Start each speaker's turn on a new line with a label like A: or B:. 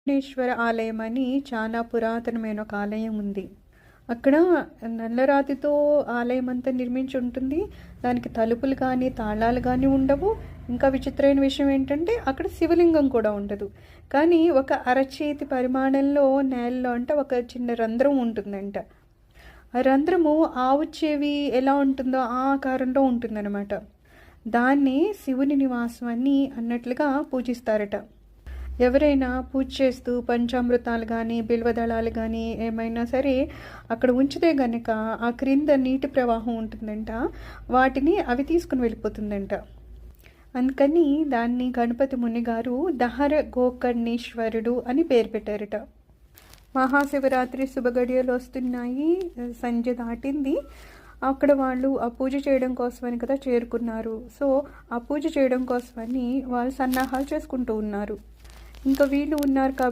A: విఘ్నేశ్వర ఆలయం అని చాలా పురాతనమైన ఒక ఆలయం ఉంది. అక్కడ నల్లరాతితో ఆలయం అంతా నిర్మించి ఉంటుంది. దానికి తలుపులు కానీ తాళాలు కానీ ఉండవు. ఇంకా విచిత్రమైన విషయం ఏంటంటే అక్కడ శివలింగం కూడా ఉండదు. కానీ ఒక అరచేతి పరిమాణంలో నేలలో అంటే ఒక చిన్న రంధ్రం ఉంటుందంట. ఆ రంధ్రము ఆవు చెవి ఎలా ఉంటుందో ఆ ఆకారంలో ఉంటుందన్నమాట. దాన్ని శివుని నివాసం అని అన్నట్లుగా పూజిస్తారట. ఎవరైనా పూజ చేస్తూ పంచామృతాలు కానీ బిల్వదళాలు కానీ ఏమైనా సరే అక్కడ ఉంచితే గనక ఆ క్రింద నీటి ప్రవాహం ఉంటుందంట, వాటిని అవి తీసుకుని వెళ్ళిపోతుందంట. అందుకని దాన్ని గణపతి ముని గారు దహర గోకర్ణేశ్వరుడు అని పేరు పెట్టారట. మహాశివరాత్రి శుభగడియలు వస్తున్నాయి, సంధ్య దాటింది. అక్కడ వాళ్ళు ఆ పూజ చేయడం కోసమని కదా చేరుకున్నారు. సో ఆ పూజ చేయడం కోసమని వాళ్ళు సన్నాహాలు చేసుకుంటూ ఉన్నారు. ఇంకా వీళ్ళు ఉన్నారు కాబట్టి